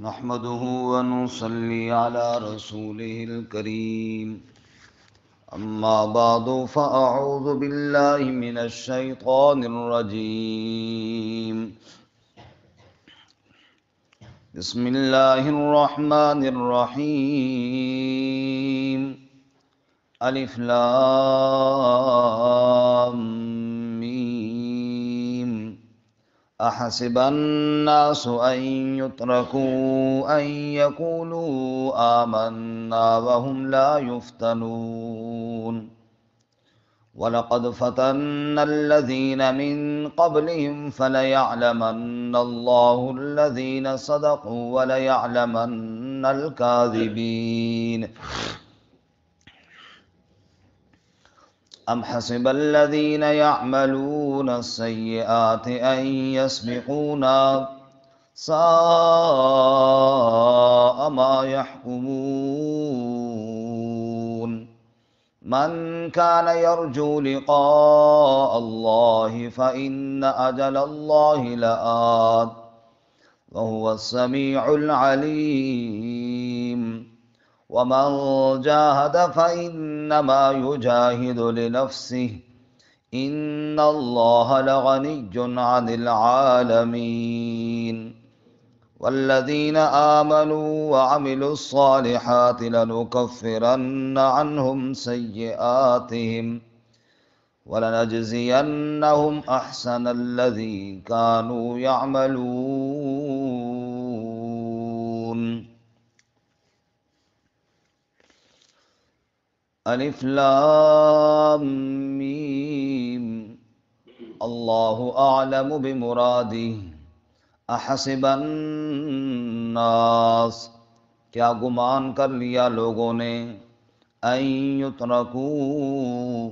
نحمده ونصلي على رسوله الكريم أما بعد فأعوذ بالله من الشيطان الرجيم بسم الله الرحمن الرحيم ألف لام ميم أحسب الناس أن يتركوا أن يقولوا آمنا وهم لا يفتنون ولقد فتنا الذين من قبلهم فليعلمن الله الذين صدقوا وليعلمن الكاذبين أم حسب الذين يعملون السيئات أن يسبقونا ساء ما يحكمون من كان يرجو لقاء الله فإن أجل الله لآت وهو السميع العليم ومن جاهد فإنما يجاهد لنفسه إن الله لغني عن العالمين والذين آمنوا وعملوا الصالحات لنكفرن عنهم سيئاتهم ولنجزينهم أحسن الذي كانوا يعملون الف لام میم اللہ اعلم بمرادہ احسب الناس کیا گمان کر لیا لوگوں نے ان یترکوا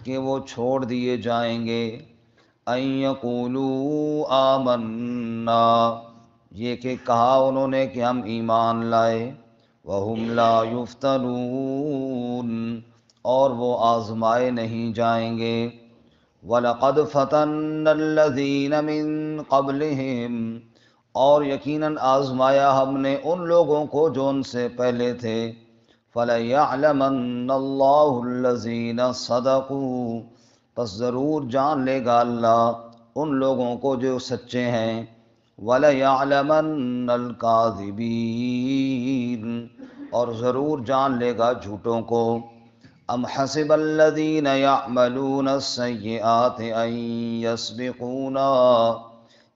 کہ وہ چھوڑ دیے جائیں گے ان یقولوا آمنا یہ کہ کہا انہوں نے کہ ہم ایمان لائے وَهُمْ لَا يُفْتَنُونَ اور وہ آزمائے نہیں جائیں گے وَلَقَدْ فَتَنَّا الَّذِينَ مِن قَبْلِهِمْ اور یقیناً آزمایا ہم نے ان لوگوں کو جو ان سے پہلے تھے فَلَيَعْلَمَنَّ اللَّهُ الَّذِينَ صَدَقُوا پس ضرور جان لے گا اللہ ان لوگوں کو جو سچے ہیں وَلَيَعْلَمَنَّ الْكَاذِبِينَ اور ضرور جان لے گا جھوٹوں کو ام حسب الذین یعملون السیئات ان یسبقونا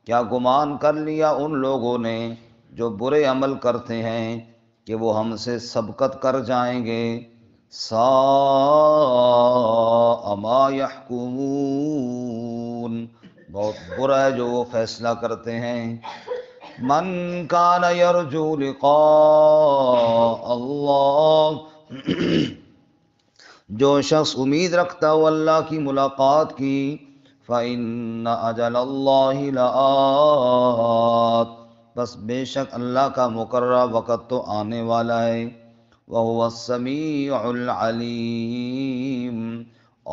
کیا گمان کر لیا ان لوگوں نے جو برے عمل کرتے ہیں کہ وہ ہم سے سبقت کر جائیں گے ساء ما یحکمون بہت برا ہے جو وہ فیصلہ کرتے ہیں من کان یرجو لقاء اللہ جو شخص امید رکھتا ہو اللہ کی ملاقات کی فإن أجل اللہ لآت بس بے شک اللہ کا مقررہ وقت تو آنے والا ہے وَهُوَ السَّمِيعُ الْعَلِيمُ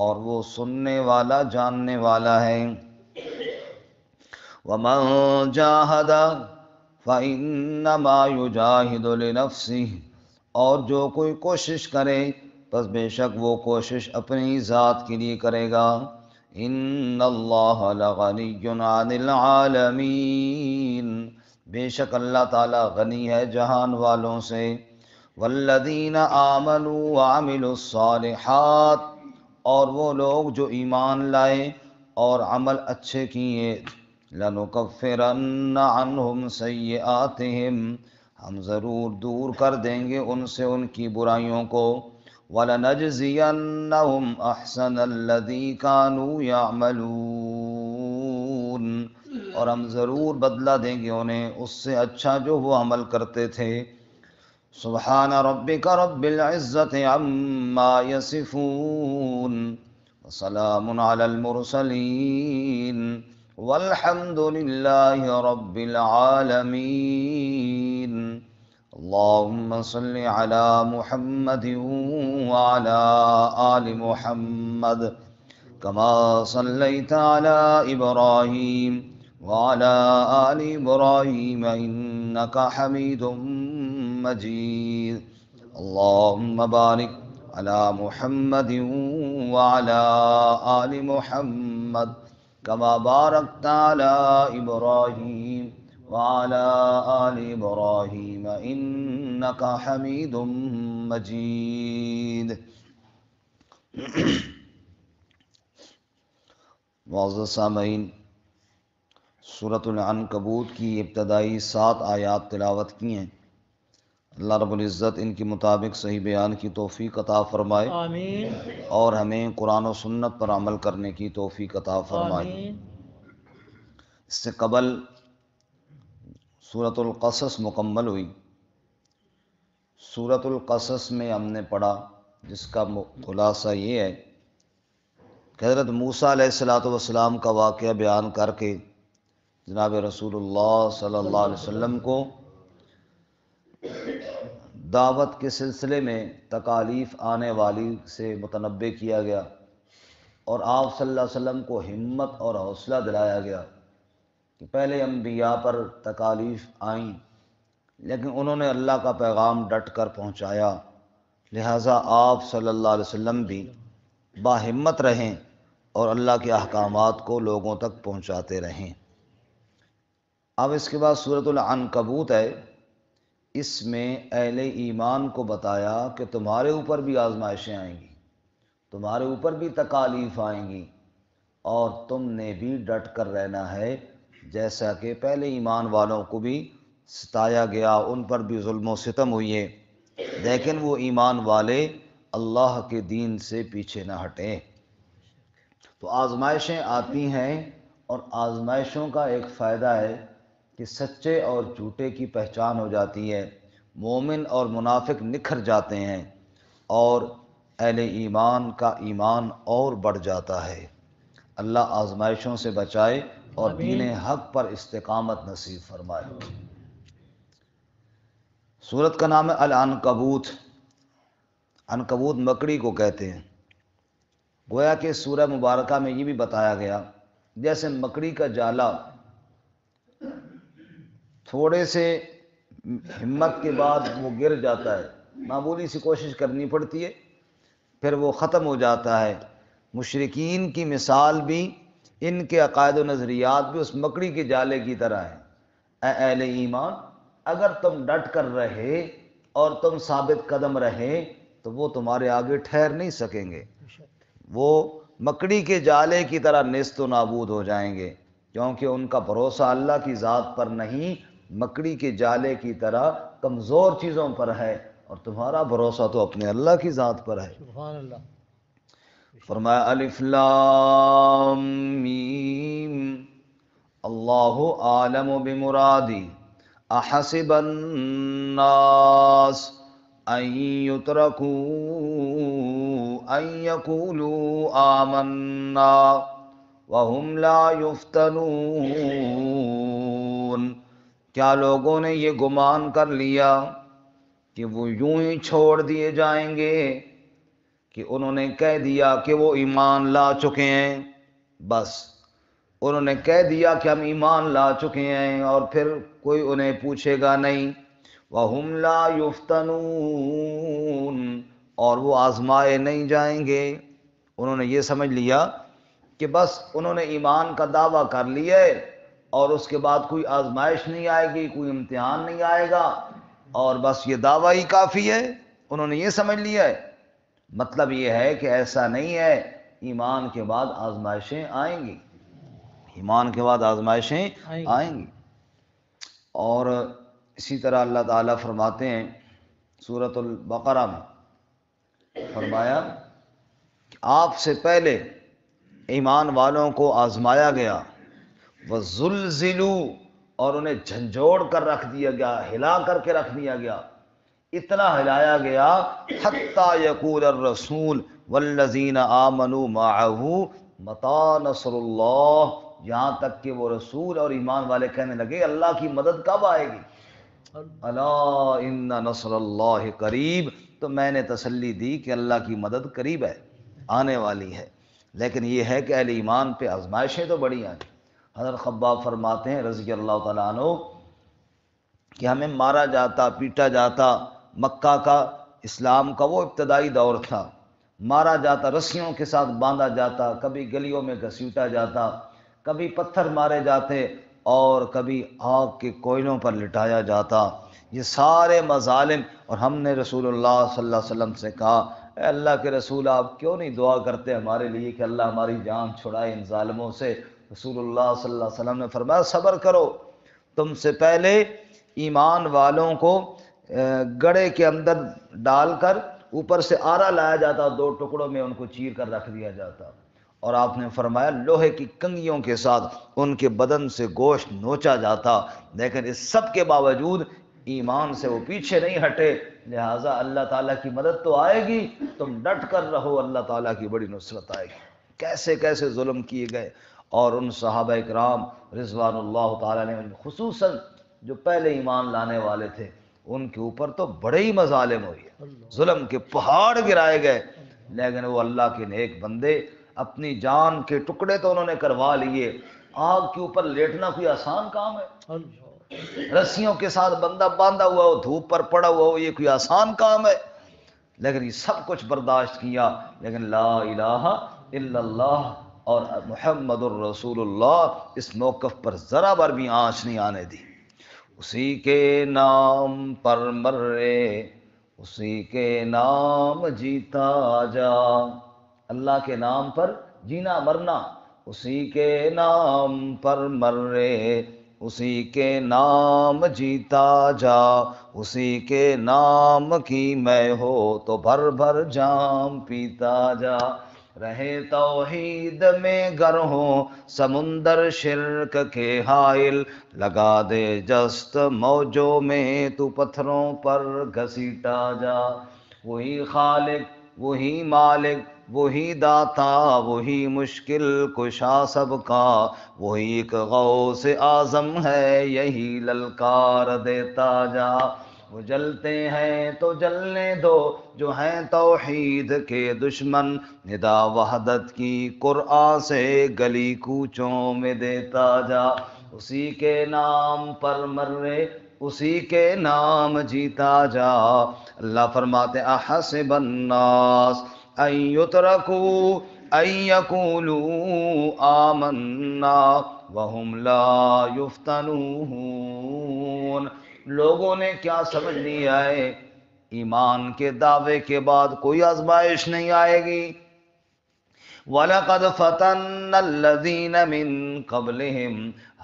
اور وہ سننے والا جاننے والا ہے وَمَن جَاهَدَ فَإِنَّمَا يُجَاهِدُ لِنَفْسِهِ اور جو کوئی کوشش کرے پس بے شک وہ کوشش اپنی ذات کے لیے کرے گا ان اللہ لغنی عن العالمین بے شک اللہ تعالی غنی ہے جہان والوں سے والذین آمنوا وعملوا الصالحات اور وہ لوگ جو ایمان لائے اور عمل اچھے کیے لنکفرن عنہم سیئاتہم ہم ضرور دور کر دیں گے ان سے ان کی برائیوں کو وَلَنَجْزِيَنَّهُمْ أَحْسَنَ الَّذِي كَانُوا يَعْمَلُونَ اور ہم ضرور بدلہ دیں گے انہیں اس سے اچھا جو وہ عمل کرتے تھے سبحان ربک رب العزت عما یصفون وسلام علی المرسلین والحمد للہ رب العالمین اللهم صل على محمد وعلى آل محمد كما صليت على إبراهيم وعلى آل إبراهيم إنك حميد مجيد اللهم بارك على محمد وعلى آل محمد كما باركت على إبراهيم وعلى آل إبراهيم إنك حميد مجيد۔ معزز سامعین، سورۃ العنکبوت کی ابتدائی 7 آیات تلاوت کی ہیں۔ اللہ رب العزت ان کے مطابق صحیح بیان کی توفیق عطا فرمائے، آمین اور ہمیں قرآن و سنت پر عمل کرنے کی توفیق عطا فرمائے۔ آمین۔ اس سے قبل سورۃ القصص مکمل ہوئی۔ سورۃ القصص میں ہم نے پڑھا، جس کا خلاصہ یہ ہے کہ حضرت موسیٰ علیہ السلام کا واقعہ بیان کر کے جناب رسول اللہ صلی اللہ علیہ وسلم کو دعوت کے سلسلے میں تکالیف آنے والی سے متنبہ کیا گیا، اور آپ صلی اللہ علیہ وسلم کو ہمت اور حوصلہ دلایا گیا کہ پہلے انبیاء پر تکالیف آئیں لیکن انہوں نے اللہ کا پیغام ڈٹ کر پہنچایا، لہٰذا آپ صلی اللہ علیہ وسلم بھی باہمت رہیں اور اللہ کے احکامات کو لوگوں تک پہنچاتے رہیں۔ اب اس کے بعد سورۃ العنکبوت ہے۔ اس میں اہل ایمان کو بتایا کہ تمہارے اوپر بھی آزمائشیں آئیں گی، تمہارے اوپر بھی تکالیف آئیں گی، اور تم نے بھی ڈٹ کر رہنا ہے، جیسا کہ پہلے ایمان والوں کو بھی ستایا گیا، ان پر بھی ظلم و ستم ہوئی ہے، لیکن وہ ایمان والے اللہ کے دین سے پیچھے نہ ہٹیں۔ تو آزمائشیں آتی ہیں، اور آزمائشوں کا ایک فائدہ ہے کہ سچے اور جھوٹے کی پہچان ہو جاتی ہے، مومن اور منافق نکھر جاتے ہیں، اور اہل ایمان کا ایمان اور بڑھ جاتا ہے۔ اللہ آزمائشوں سے بچائے اور دین حق پر استقامت نصیب فرمائے۔ سورت کا نام ہے العنکبوت۔ عنکبوت مکڑی کو کہتے ہیں۔ گویا کہ سورہ مبارکہ میں یہ بھی بتایا گیا جیسے مکڑی کا جالا تھوڑے سے ہمت کے بعد وہ گر جاتا ہے، معمولی سی کوشش کرنی پڑتی ہے، پھر وہ ختم ہو جاتا ہے۔ مشرکین کی مثال بھی، ان کے عقائد و نظریات بھی اس مکڑی کے جالے کی طرح ہیں۔ اے اہل ایمان، اگر تم ڈٹ کر رہے اور تم ثابت قدم رہے تو وہ تمہارے آگے ٹھہر نہیں سکیں گے، وہ مکڑی کے جالے کی طرح نیست و نابود ہو جائیں گے، کیونکہ ان کا بھروسہ اللہ کی ذات پر نہیں، مکڑی کے جالے کی طرح کمزور چیزوں پر ہے، اور تمہارا بھروسہ تو اپنے اللہ کی ذات پر ہے۔ سبحان اللہ۔ فرمایا الف لام میم اللہ عالم بمرادی احسب الناس ان یترکوا ان یقولوا آمنا وهم لا یفتنون۔ کیا لوگوں نے یہ گمان کر لیا کہ وہ یوں ہی چھوڑ دیے جائیں گے، کہ انہوں نے کہہ دیا کہ وہ ایمان لا چکے ہیں، بس انہوں نے کہہ دیا کہ ہم ایمان لا چکے ہیں، اور پھر کوئی انہیں پوچھے گا نہیں۔ وَهُمْ لَا يُفْتَنُونَ، اور وہ آزمائے نہیں جائیں گے۔ انہوں نے یہ سمجھ لیا کہ بس انہوں نے ایمان کا دعویٰ کر لیا ہے، اور اس کے بعد کوئی آزمائش نہیں آئے گی، کوئی امتحان نہیں آئے گا، اور بس یہ دعویٰ ہی کافی ہے، انہوں نے یہ سمجھ لیا ہے۔ مطلب یہ ہے کہ ایسا نہیں ہے، ایمان کے بعد آزمائشیں آئیں گی، ایمان کے بعد آزمائشیں آئیں گی۔ اور اسی طرح اللہ تعالیٰ فرماتے ہیں سورۃ البقرہ میں، فرمایا کہ آپ سے پہلے ایمان والوں کو آزمایا گیا، وَزُلْزِلُوا، اور انہیں جھنجھوڑ کر رکھ دیا گیا، ہلا کر کے رکھ دیا گیا، اتنا ہلایا گیا حتیٰ یقول الرسول والذین آمنوا معہ متی نصر اللہ، یہاں تک کہ وہ رسول اور ایمان والے کہنے لگے اللہ کی مدد کب آئے گی؟ الا ان نصر اللہ قریب، تو میں نے تسلی دی کہ اللہ کی مدد قریب ہے، آنے والی ہے۔ لیکن یہ ہے کہ اہل ایمان پہ آزمائشیں تو بڑی ہیں۔ حضرت خباب فرماتے ہیں رضی اللہ تعالیٰ عنہ کہ ہمیں مارا جاتا، پیٹا جاتا۔ مکہ کا اسلام کا وہ ابتدائی دور تھا، مارا جاتا، رسیوں کے ساتھ باندھا جاتا، کبھی گلیوں میں گھسیٹا جاتا، کبھی پتھر مارے جاتے اور کبھی آگ کے کوئلوں پر لٹایا جاتا۔ یہ سارے مظالم، اور ہم نے رسول اللہ صلی اللہ علیہ وسلم سے کہا اے اللہ کے رسول آپ کیوں نہیں دعا کرتے ہمارے لیے کہ اللہ ہماری جان چھڑائے ان ظالموں سے؟ رسول اللہ صلی اللہ علیہ وسلم نے فرمایا صبر کرو، تم سے پہلے ایمان والوں کو گڑھے کے اندر ڈال کر اوپر سے آرا لایا جاتا، دو ٹکڑوں میں ان کو چیر کر رکھ دیا جاتا، اور آپ نے فرمایا لوہے کی کنگھیوں کے ساتھ ان کے بدن سے گوشت نوچا جاتا، لیکن اس سب کے باوجود ایمان سے وہ پیچھے نہیں ہٹے۔ لہٰذا اللہ تعالیٰ کی مدد تو آئے گی، تم ڈٹ کر رہو، اللہ تعالیٰ کی بڑی نصرت آئے گی۔ کیسے کیسے ظلم کیے گئے، اور ان صحابہ اکرام رضوان اللہ تعالیٰ نے خصوصاً جو پہلے ایمان لانے والے تھے ان کے اوپر تو بڑے ہی مظالم ہوئے، ظلم کے پہاڑ گرائے گئے، لیکن وہ اللہ کے نیک بندے اپنی جان کے ٹکڑے تو انہوں نے کروا لیے۔ آگ کے اوپر لیٹنا کوئی آسان کام ہے؟ رسیوں کے ساتھ بندہ باندھا ہوا ہو، دھوپ پر پڑا ہوا ہو، یہ کوئی آسان کام ہے؟ لیکن یہ سب کچھ برداشت کیا، لیکن لا الہ الا اللہ اور محمد الرسول اللہ اس موقف پر ذرا بر بھی آنچ نہیں آنے دی۔ اسی کے نام پر مرے، اسی کے نام جیتا جا، اللہ کے نام پر جینا مرنا، اسی کے نام پر مرے، اسی کے نام جیتا جا، اسی کے نام کی میں ہو تو بھر بھر جام پیتا جا، رہے توحید میں گر ہو سمندر شرک کے حائل، لگا دے جست موجوں میں تو پتھروں پر گھسیٹا جا، وہی خالق وہی مالک وہی داتا وہی مشکل کشا سب کا، وہی ایک غوث اعظم ہے یہی للکار دیتا جا، وہ جلتے ہیں تو جلنے دو جو ہیں توحید کے دشمن، ندا وحدت کی قرآن سے گلی کوچوں میں دیتا جا، اسی کے نام پر مرے اسی کے نام جیتا جا۔ اللہ فرماتے احسب الناس ان یترکوا ان یقولوا آمنا وہم لا یفتنون، لوگوں نے کیا سمجھ لیا ہے ایمان کے دعوے کے بعد کوئی آزمائش نہیں آئے گی۔ وَلَقَدْ فَتَنَّ الَّذِينَ مِن قَبْلِهِمْ،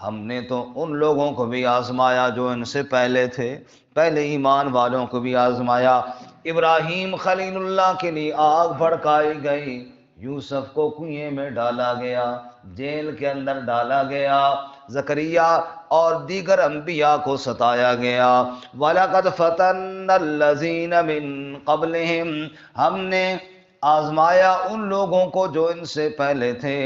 ہم نے تو ان لوگوں کو بھی آزمایا جو ان سے پہلے تھے، پہلے ایمان والوں کو بھی آزمایا۔ ابراہیم خلیل اللہ کے لیے آگ بھڑکائی گئی، یوسف کو کنویں میں ڈالا گیا، جیل کے اندر ڈالا گیا، زکریا اور دیگر انبیاء کو ستایا گیا۔ وَلَقَدْ فَتَنَّ الَّذِينَ مِن قَبْلِهِمْ، ہم نے آزمایا ان لوگوں کو جو ان سے پہلے تھے۔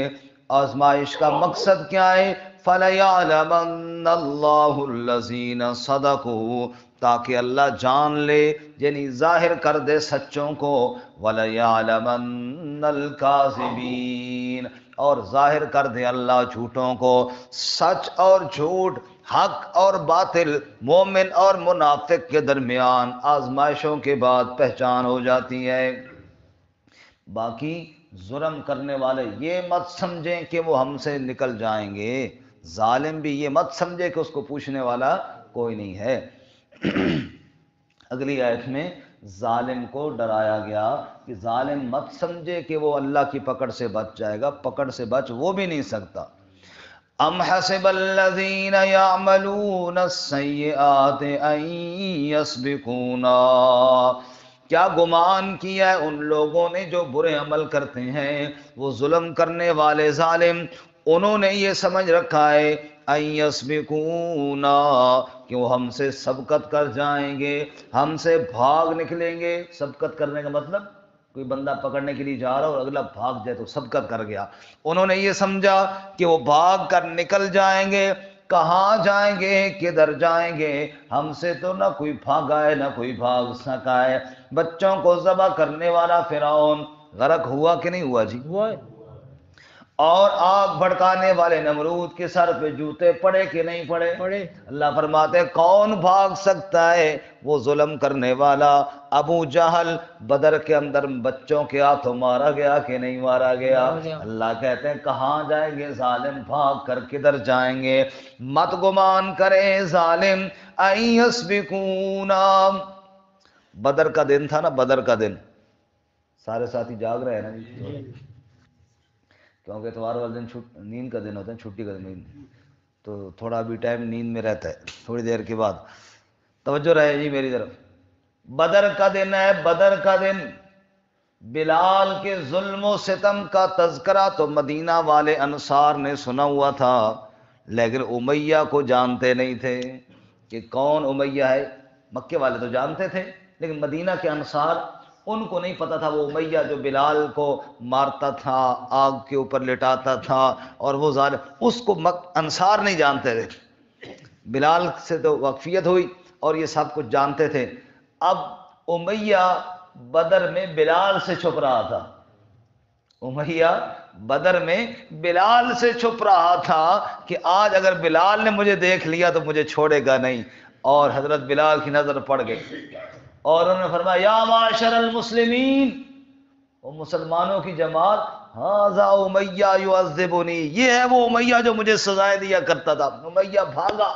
آزمائش کا مقصد کیا ہے؟ فَلَيَعْلَمَنَّ اللَّهُ الَّذِينَ صَدَقُوا، تاکہ اللہ جان لے یعنی ظاہر کر دے سچوں کو، وَلَيَعْلَمَنَّ الْكَاذِبِينَ، اور ظاہر کر دے اللہ جھوٹوں کو۔ سچ اور جھوٹ، حق اور باطل، مومن اور منافق کے درمیان آزمائشوں کے بعد پہچان ہو جاتی ہے۔ باقی ظلم کرنے والے یہ مت سمجھیں کہ وہ ہم سے نکل جائیں گے، ظالم بھی یہ مت سمجھے کہ اس کو پوچھنے والا کوئی نہیں ہے۔ اگلی آیت میں ظالم کو ڈرایا گیا کہ ظالم مت سمجھے کہ وہ اللہ کی پکڑ سے بچ جائے گا، پکڑ سے بچ وہ بھی نہیں سکتا۔ ام حسب الذین یعملون السیئات ان یسبقونا، کیا گمان کیا ہے ان لوگوں نے جو برے عمل کرتے ہیں، وہ ظلم کرنے والے ظالم، انہوں نے یہ سمجھ رکھا ہے ان یسبقونا کہ وہ ہم سے سبقت کر جائیں گے، ہم سے بھاگ نکلیں گے۔ سبقت کرنے کا مطلب کوئی بندہ پکڑنے کے لیے جا رہا اور اگلا بھاگ جائے تو سبقت کر گیا۔ انہوں نے یہ سمجھا کہ وہ بھاگ کر نکل جائیں گے۔ کہاں جائیں گے، کدھر جائیں گے؟ ہم سے تو نہ کوئی بھاگا ہے نہ کوئی بھاگ سکا ہے۔ بچوں کو ذبح کرنے والا فرعون غرق ہوا کہ نہیں ہوا جی؟ اور آگ بھڑکانے والے نمرود کے سر پہ جوتے پڑے کہ نہیں پڑے؟ اللہ فرماتے ہیں کون بھاگ سکتا ہے؟ وہ ظلم کرنے والا ابو جہل بدر کے اندر بچوں کے ہاتھوں مارا گیا کہ نہیں مارا گیا؟ اللہ کہتے ہیں کہاں جائیں گے ظالم، بھاگ کر کدھر جائیں گے؟ مت گمان کریں ظالم ان یسبقونا۔ بدر کا دن تھا نا، بدر کا دن، سارے ساتھی جاگ رہے ہیں نا جی؟ کیونکہ اتوار والے دن نیند کا دن ہوتا ہے، چھٹی کا دن، تو تھوڑا ابھی ٹائم نیند میں رہتا ہے، تھوڑی دیر کے بعد توجہ رہے جی میری طرف۔ بدر کا دن ہے، بدر کا دن۔ بلال کے ظلم و ستم کا تذکرہ تو مدینہ والے انصار نے سنا ہوا تھا، لیکن امیہ کو جانتے نہیں تھے کہ کون امیہ ہے۔ مکے والے تو جانتے تھے، لیکن مدینہ کے انصار ان کو نہیں پتا تھا وہ امیہ جو بلال کو مارتا تھا، آگ کے اوپر لٹاتا تھا، اور وہ ظالم، اس کو انصار نہیں جانتے تھے۔ بلال سے تو واقفیت ہوئی اور یہ سب کچھ جانتے تھے۔ اب امیہ بدر میں بلال سے چھپ رہا تھا، امیہ بدر میں بلال سے چھپ رہا تھا کہ آج اگر بلال نے مجھے دیکھ لیا تو مجھے چھوڑے گا نہیں، اور حضرت بلال کی نظر پڑ گئی اور انہوں نے فرمایا یا معاشر المسلمین، وہ مسلمانوں کی جماعت، ھذا امیہ یعذبنی، یہ ہے وہ امیہ جو مجھے سزائیں دیا کرتا تھا۔ امیہ بھاگا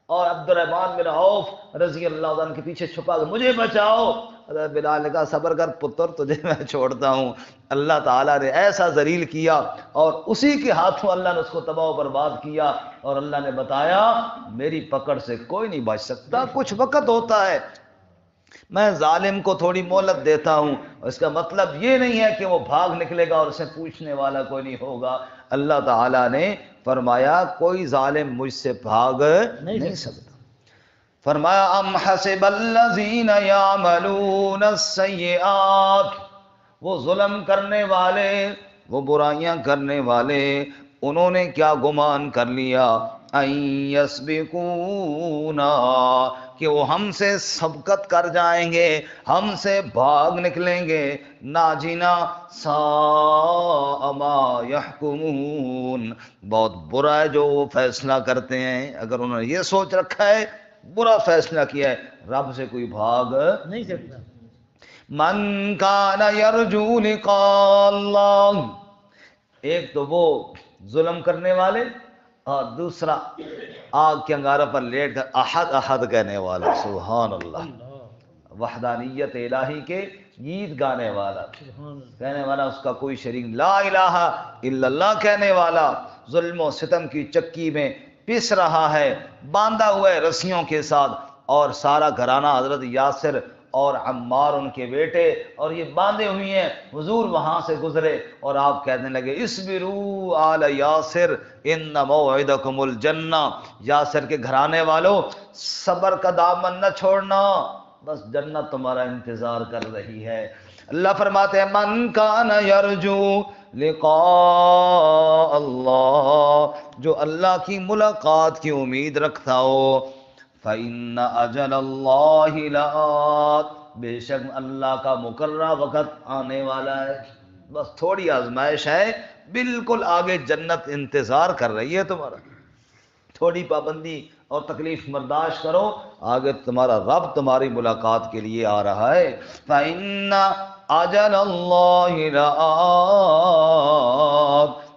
اور عبد الرحمن بن عوف رضی اللہ عنہ کے پیچھے چھپا کہ مجھے بچاؤ۔ حضرت بلال نے کہا صبر کر پتر، تجھے میں چھوڑتا ہوں۔ اللہ تعالیٰ نے ایسا ذلیل کیا اور اسی کے ہاتھوں اللہ نے اس کو تباہ و برباد کیا، اور اللہ نے بتایا میری پکڑ سے کوئی نہیں بچ سکتا۔ کچھ وقت ہوتا ہے، میں ظالم کو تھوڑی مہلت دیتا ہوں، اس کا مطلب یہ نہیں ہے کہ وہ بھاگ نکلے گا اور اسے پوچھنے والا کوئی نہیں ہوگا۔ اللہ تعالیٰ نے فرمایا کوئی ظالم مجھ سے بھاگ نہیں سکتا۔ فرمایا ام حسب الذین یعملون السیئات، وہ ظلم کرنے والے، وہ برائیاں کرنے والے، انہوں نے کیا گمان کر لیا ان یسبقونا، کہ وہ ہم سے سبقت کر جائیں گے، ہم سے بھاگ نکلیں گے۔ ناجینا ساء ما یحکمون، بہت برا ہے جو وہ فیصلہ کرتے ہیں۔ اگر انہوں نے یہ سوچ رکھا ہے، برا فیصلہ کیا ہے، رب سے کوئی بھاگ نہیں سکتا۔ من کان یرجو لقاء اللہ، ایک تو وہ ظلم کرنے والے، اور دوسرا آگ کے انگاروں پر لیٹ کر احد احد کہنے والا، سبحان اللہ، وحدانیت الہی کے گیت گانے والا، کہنے والا اس کا کوئی شریک، لا الہ الا اللہ کہنے والا، ظلم و ستم کی چکی میں پس رہا ہے، باندھا ہوا ہے رسیوں کے ساتھ، اور سارا گھرانہ حضرت یاسر اور عمار ان کے بیٹے، اور یہ باندھے ہوئی ہیں۔ حضور وہاں سے گزرے اور آپ کہنے لگے اصبروا آل یاسر ان موعدکم الجنہ، یاسر کے گھرانے والوں صبر کا دامن نہ چھوڑنا، بس جنت تمہارا انتظار کر رہی ہے۔ اللہ فرماتے ہیں من کان یرجو لقاء اللہ، جو اللہ کی ملاقات کی امید رکھتا ہو، فإن أجل اللہ لآت، بے شک اللہ کا مقررہ وقت آنے والا ہے۔ بس تھوڑی آزمائش ہے، بالکل آگے جنت انتظار کر رہی ہے تمہارا، تھوڑی پابندی اور تکلیف برداشت کرو، آگے تمہارا رب تمہاری ملاقات کے لیے آ رہا ہے۔ فإن أجل اللہ لآت،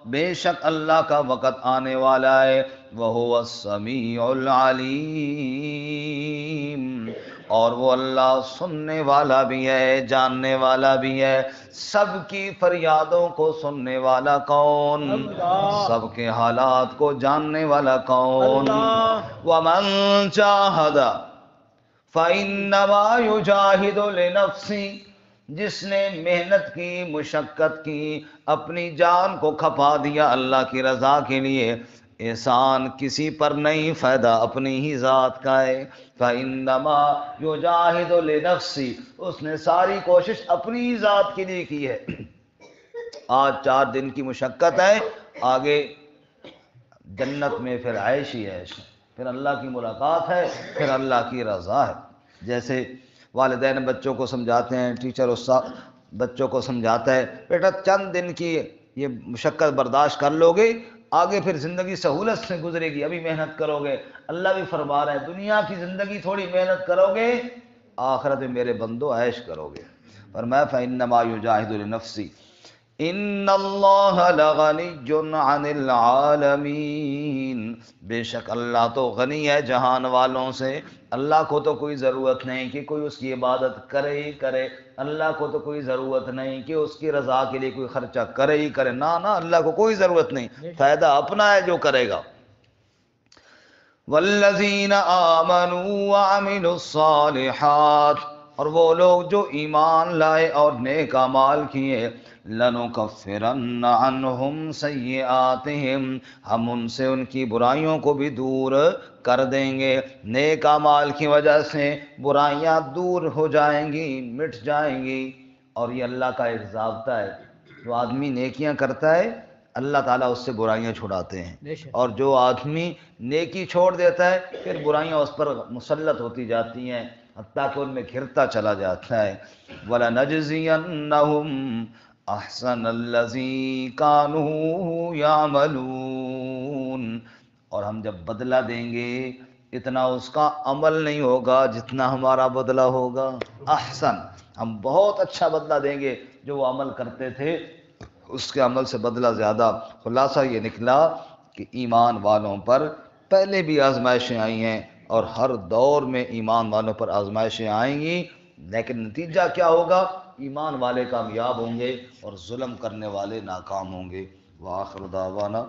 بے شک اللہ کا وقت آنے والا ہے، وَهُوَ السَّمِيعُ الْعَلِيمُ، اور وہ اللہ سننے والا بھی ہے، جاننے والا بھی ہے۔ سب کی فریادوں کو سننے والا کون؟ اللہ۔ سب کے حالات کو جاننے والا کون؟ اللہ۔ وَمَن جَاهَدَ فَإِنَّمَا يُجَاهِدُ لِنَفْسِهِ، جس نے محنت کی، مشقت کی، اپنی جان کو کھپا دیا اللہ کی رضا کے لیے، احسان کسی پر نہیں، فائدہ اپنی ہی ذات کا ہے۔ فَإِنَّمَا يُجَاهِدُ لِنَفْسِهِ، اس نے ساری کوشش اپنی ہی ذات کے لیے کی ہے۔ آج 4 دن کی مشقت ہے، آگے جنت میں پھر عیش ہی عیش، پھر اللہ کی ملاقات ہے، پھر اللہ کی رضا ہے۔ جیسے والدین بچوں کو سمجھاتے ہیں، ٹیچر استاد بچوں کو سمجھاتا ہے، بیٹا چند دن کی یہ مشقت برداشت کر لو گے آگے پھر زندگی سہولت سے گزرے گی. ابھی محنت کرو گے, اللہ بھی فرما رہا ہے دنیا کی زندگی تھوڑی محنت کرو گے, آخرت میں میرے بندو عیش کرو گے. فرمایا فإنما یجاہد لنفسی ان اللہ لغنی عن العالمین, بے شک اللہ تو غنی ہے جہان والوں سے. اللہ کو تو کوئی ضرورت نہیں کہ کوئی اس کی عبادت کرے ہی کرے, اللہ کو تو کوئی ضرورت نہیں کہ اس کی رضا کے لیے کوئی خرچہ کرے ہی کرے, نہ اللہ کو کوئی ضرورت نہیں, فائدہ اپنا ہے جو کرے گا. والذین آمنوا وعملوا الصالحات, اور وہ لوگ جو ایمان لائے اور نیک اعمال کیے, لنکفرن عنہم سیئاتہم, ہم ان سے ان کی برائیوں کو بھی دور کر دیں گے. نیک اعمال کی وجہ سے برائیاں دور ہو جائیں گی, مٹ جائیں گی. اور یہ اللہ کا ایک ضابطہ ہے, جو آدمی نیکیاں کرتا ہے اللہ تعالیٰ اس سے برائیاں چھڑاتے ہیں, اور جو آدمی نیکی چھوڑ دیتا ہے پھر برائیاں اس پر مسلط ہوتی جاتی ہیں حتیٰ کہ ان میں گھرتا چلا جاتا ہے. وَلَنَجْزِيَنَّهُمْ أَحْسَنَ الَّذِي كَانُوا يَعْمَلُونَ, اور ہم جب بدلہ دیں گے اتنا اس کا عمل نہیں ہوگا جتنا ہمارا بدلہ ہوگا. احسن, ہم بہت اچھا بدلہ دیں گے, جو وہ عمل کرتے تھے اس کے عمل سے بدلہ زیادہ. خلاصہ یہ نکلا کہ ایمان والوں پر پہلے بھی آزمائشیں آئی ہیں اور ہر دور میں ایمان والوں پر آزمائشیں آئیں گی, لیکن نتیجہ کیا ہوگا؟ ایمان والے کامیاب ہوں گے اور ظلم کرنے والے ناکام ہوں گے. وآخر دعوانا